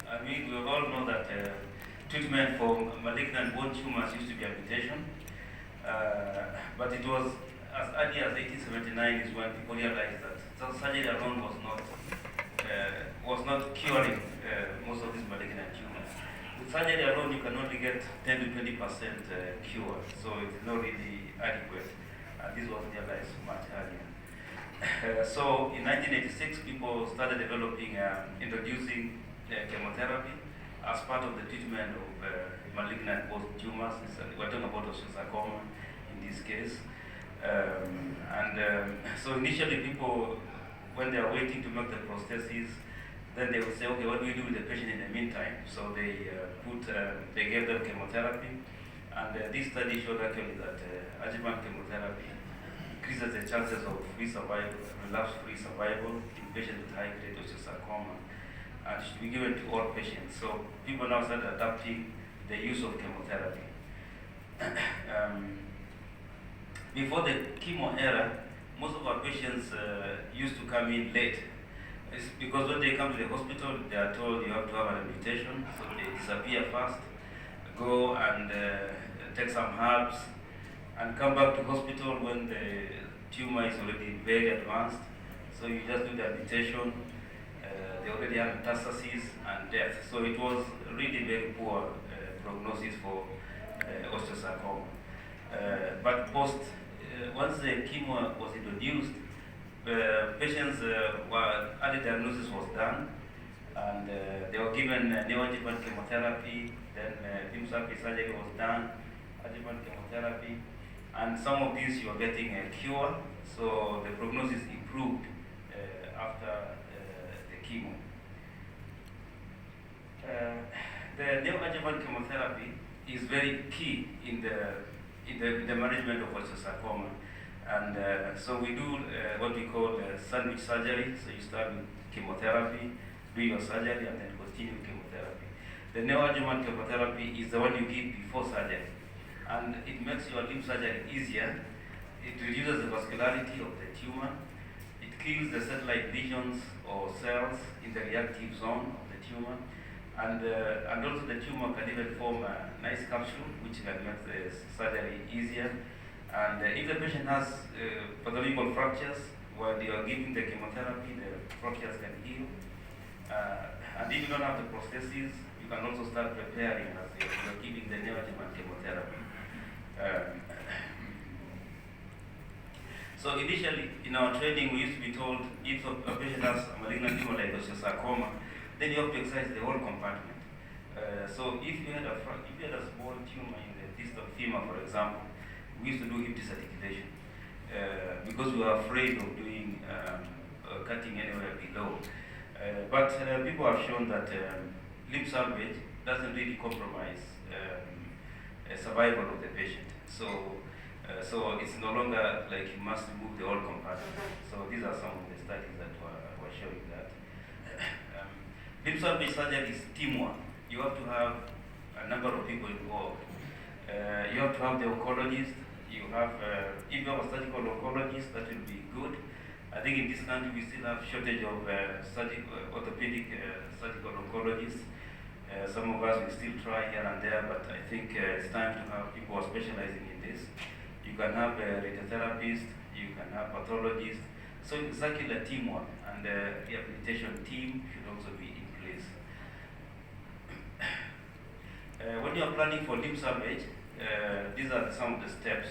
I mean, we all know that treatment for malignant bone tumors used to be amputation, but it was as early as 1879 is when people realized that surgery alone was not curing most of these malignant tumors. With surgery alone, you can only get 10 to 20% cure, so it's not really adequate. And this was realized much earlier. So in 1986, people started developing, introducing chemotherapy as part of the treatment of malignant bone tumors. We're talking about osteosarcoma in this case. So initially people, when they are waiting to make the prosthesis, then they will say, okay, what do we do with the patient in the meantime? So they they gave them chemotherapy, and this study showed actually that adjuvant chemotherapy increases the chances of free survival, relapse-free survival in patients with high-grade osteosarcoma, and should be given to all patients. So people now start adapting the use of chemotherapy. Before the chemo era, most of our patients used to come in late. It's because when they come to the hospital, they are told you have to have an amputation, so they disappear fast, go and take some herbs, and come back to hospital when the tumor is already very advanced. So you just do the amputation, they already have metastases and death. So it was really very poor prognosis for osteosarcoma. But once the chemo was introduced, patients early diagnosis was done, and they were given neoadjuvant chemotherapy, then limb surface surgery was done, adjuvant chemotherapy, and some of these you are getting a cure, so the prognosis improved after the chemo. The neoadjuvant chemotherapy is very key in the management of osteosarcoma, and so we do what we call sandwich surgery. So you start with chemotherapy, do your surgery, and then continue with chemotherapy. The neoadjuvant chemotherapy is the one you give before surgery, and it makes your limb surgery easier. It reduces the vascularity of the tumor. It kills the satellite lesions or cells in the reactive zone of the tumor, and also the tumor can even form a nice capsule which can make the surgery easier. And if the patient has pathological fractures while you are giving the chemotherapy, the fractures can heal. And if you don't have the prosthesis, you can also start preparing as you are giving the neoadjuvant chemotherapy. So initially, in our training, we used to be told if a patient has a malignant tumor like osteosarcoma, then you have to exercise the whole compartment. So if you had a small tumor in the distal femur, for example, we used to do hip disarticulation because we were afraid of doing cutting anywhere below. But people have shown that limb salvage doesn't really compromise survival of the patient. So it's no longer like you must remove the whole compartment. So these are some of the studies that were showing that. Limb salvage surgery is teamwork. You have to have a number of people involved. You have to have the oncologist. You have, if you have a surgical oncologist, that will be good. I think in this country we still have shortage of orthopedic surgical oncologists. Some of us will still try here and there, but I think it's time to have people who are specializing in this. You can have a radiotherapist, you can have pathologists. So it's exactly a teamwork, and the rehabilitation team should also be in place. When you are planning for limb salvage, these are some of the steps.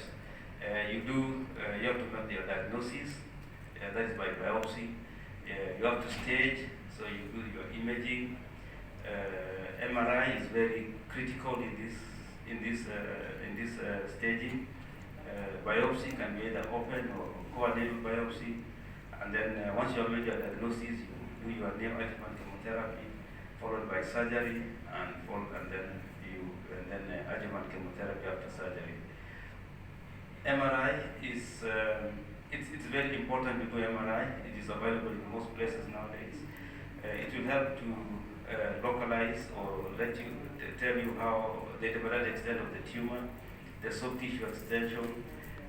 You have to make your diagnosis, that is by biopsy. You have to stage, so you do your imaging. MRI is very critical in this staging. Biopsy can be either open or core-enabled biopsy, and then once you have made your diagnosis, you do your neoadjuvant chemotherapy, followed by surgery, and then adjuvant chemotherapy after surgery. MRI is it's very important to do MRI. It is available in most places nowadays. It will help to localize or tell you how the temporal extent of the tumor, the soft tissue extension.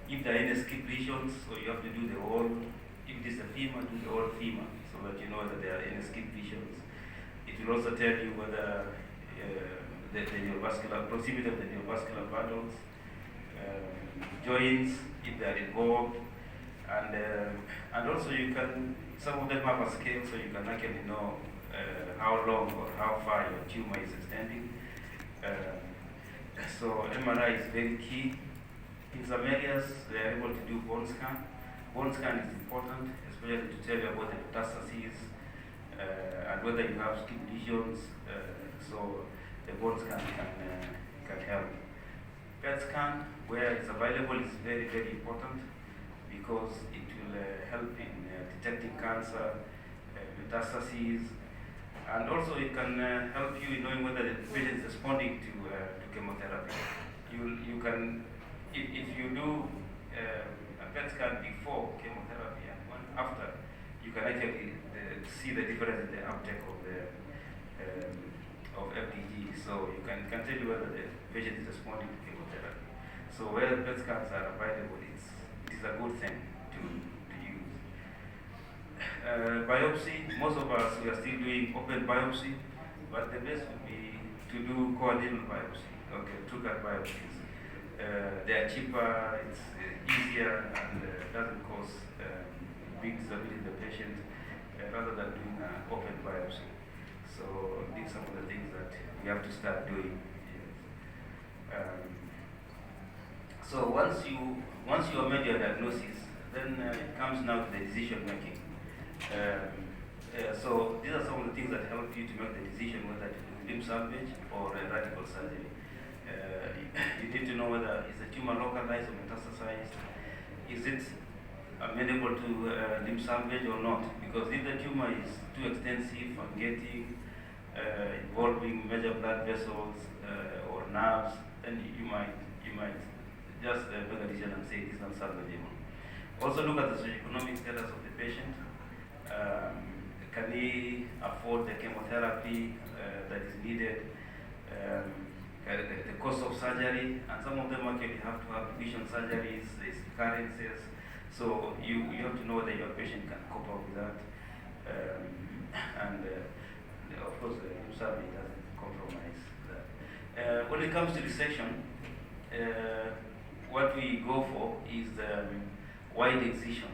If there are any skip lesions, so you have to do the whole. If it is a femur, do the whole femur, so that you know that there are any skip lesions. It will will also tell you whether the neurovascular proximity of the neurovascular bundles, joints, if they are involved, and also you can, some of them have a scale, so you can actually know how long or how far your tumor is extending. So MRI is very key. In some areas, they are able to do bone scan. Bone scan is important, especially to tell you about the metastases and whether you have skin lesions. So the bone scan can help. PET scan, where it's available, is very, very important because it will help in detecting cancer, metastases, and also it can help you in knowing whether the patient is responding to chemotherapy. You can, if you do a PET scan before chemotherapy and one after, you can actually see the difference in the uptake of the of FDG. So you can tell you whether the patient is responding to chemotherapy. So where PET scans are available, it is a good thing to use. Biopsy, most of us, we are still doing open biopsy, but the best would be to do coordinate biopsy, okay, two-cut biopsies. They are cheaper, it's easier, and doesn't cause big disability to the patient rather than doing an open biopsy. So these are some of the things that we have to start doing. So once you have made your diagnosis, then it comes now to the decision making. So these are some of the things that help you to make the decision whether to do limb salvage or radical surgery. You need to know whether is the tumor localized or metastasized. Is it amenable to limb salvage or not? Because if the tumor is too extensive and getting involving major blood vessels or nerves, then you might just make a decision and say it is not salvageable. Also look at the socioeconomic status of the patient. Can he afford the chemotherapy that is needed? The cost of surgery, and some of them actually have to have revision surgeries, there's recurrences. So you have to know whether your patient can cope up with that. And of course, the surgery doesn't compromise that. When it comes to resection, what we go for is the wide excision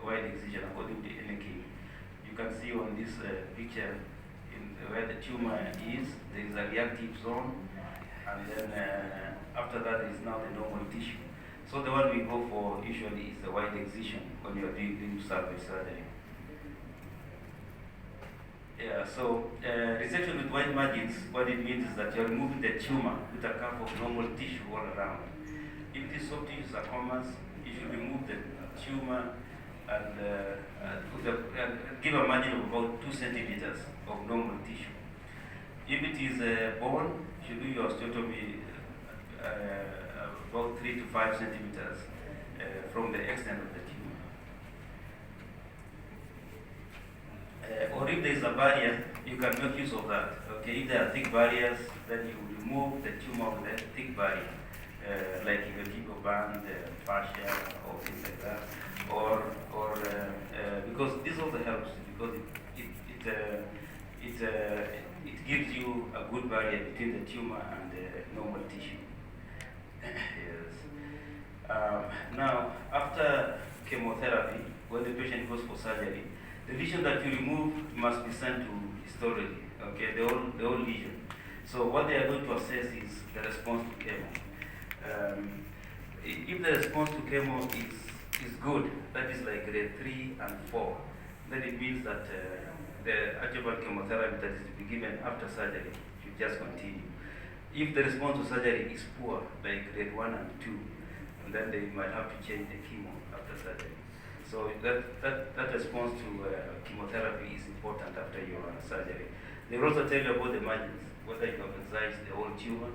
according to NK. You can see on this picture where the tumor is, there is a reactive zone, and then after that is now the normal tissue. So the one we go for usually is the wide excision when you are doing limb salvage surgery. Yeah, so resection with wide margins, what it means is that you are removing the tumor with a cup of normal tissue all around. If these soft tissue sarcomas, you should remove the tumor and give a margin of about 2 centimeters of normal tissue. If it is bone, you should do your osteotomy about 3 to 5 centimeters from the extent of the tumor. Or if there is a barrier, you can make use of that. Okay, if there are thick barriers, then you remove the tumor with a thick barrier, like in the vertebral band, fascia, or things like that. Or because this also helps because it gives you a good barrier between the tumor and the normal tissue. Yes. Now, after chemotherapy, when the patient goes for surgery, the lesion that you remove must be sent to histology. Okay, the whole lesion. So what they are going to assess is the response to chemo. If the response to chemo is good, that is like grade 3 and 4, then it means that the adjuvant chemotherapy that is to be given after surgery should just continue. If the response to surgery is poor, like grade 1 and 2, then they might have to change the chemo after surgery. So that response to chemotherapy is important after your surgery. They will also tell you about the margins, whether you have excised the whole tumor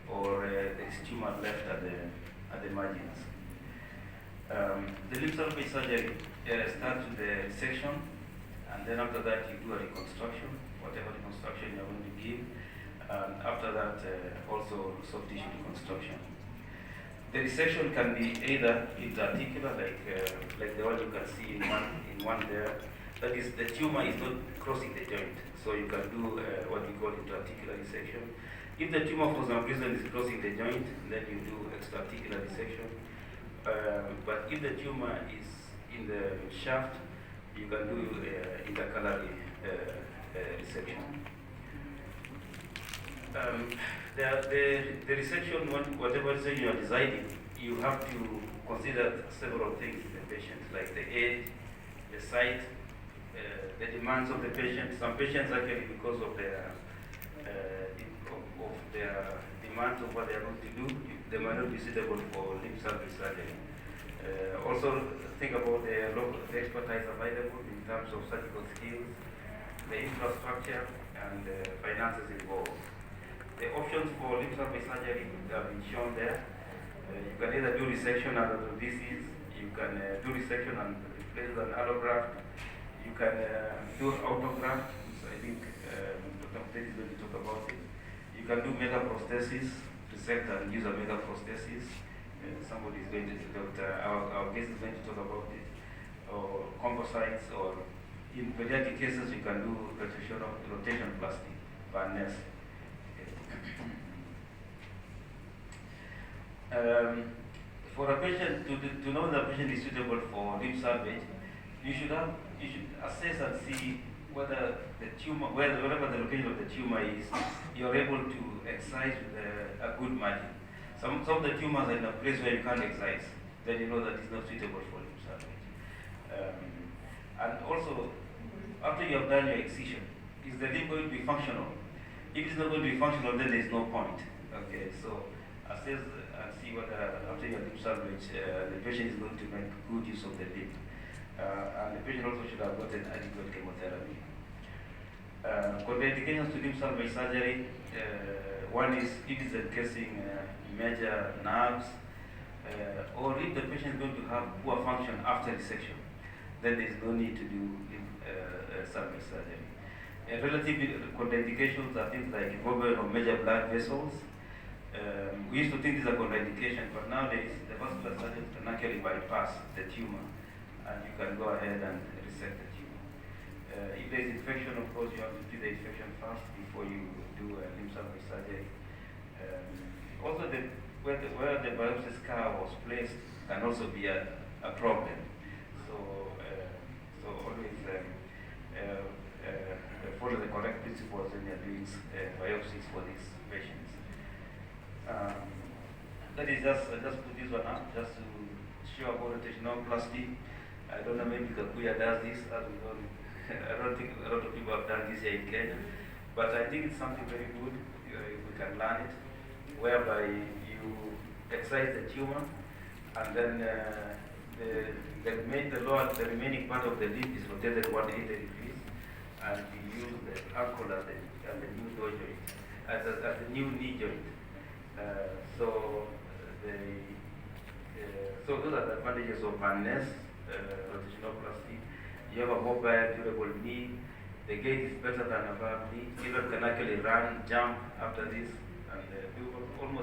or there is tumor left at the margins. The limb salvage surgery starts with the section, and then after that you do a reconstruction, whatever reconstruction you're going to give. And after that, also soft tissue reconstruction. The resection can be either intra-articular, like the one you can see in one there, That is, the tumor is not crossing the joint, so you can do what we call intra-articular dissection. If the tumor for some reason is crossing the joint, then you do extra-articular dissection. But if the tumor is in the shaft, you can do intercalary resection. The resection, whatever resection you are designing, you have to consider several things in the patient, like the age, the site, the demands of the patient. Some patients actually, because of their demands of what they are going to do, they might not be suitable for limb salvage surgery. Also think about the expertise available in terms of surgical skills, the infrastructure, and the finances involved. The options for limb salvage surgery have been shown there. You can either do resection and orthodesis, you can do resection and replace with an allograft, you can do autograft, so I think Dr. Mteti is going to talk about it. You can do metaprosthesis, resect and use a metaprosthesis. Somebody is going to, our guest is going to talk about it. Or composites, or in pediatric cases, you can do rotation plastic, Barnes. For a patient to know the patient is suitable for limb salvage, you should assess and see whether the tumor, wherever the location of the tumor is, you are able to excise with a good margin. Some of the tumors are in a place where you can't excise, then you know that it's not suitable for limb salvage. And also, after you have done your excision, is the limb going to be functional? If it's not going to be functional, then there's no point. Okay, so assess and see whether after your limb salvage, the patient is going to make good use of the limb. And the patient also should have gotten adequate chemotherapy. Contraindications to limb salvage surgery, one is if it's encasing major nerves, or if the patient is going to have poor function after resection, then there is no need to do limb salvage surgery. Relative contraindications are things like involvement of major blood vessels. We used to think these are contraindications, but nowadays the vascular surgeons can actually bypass the tumor, and you can go ahead and resect the tumor. If there is infection, of course, you have to treat the infection first before you do limb salvage surgery. Also, where the biopsy scar was placed can also be a problem. So always follow the correct principles when you're doing biopsies for these patients. That is just put this one up just to show about rotationoplasty. I don't know, maybe Kakuya does this, as we know. I don't think a lot of people have done this here in Kenya, but I think it's something very good if we can learn it, whereby you excise the tumor, and then the remaining part of the limb is rotated 180 degrees, and you use the ankle as the new toe joint, as the new knee joint. So those are the advantages of Barnes rotationoplasty. You have a mobile, durable knee. The gait is better than a bad knee. Children can actually run, jump after this, and do almost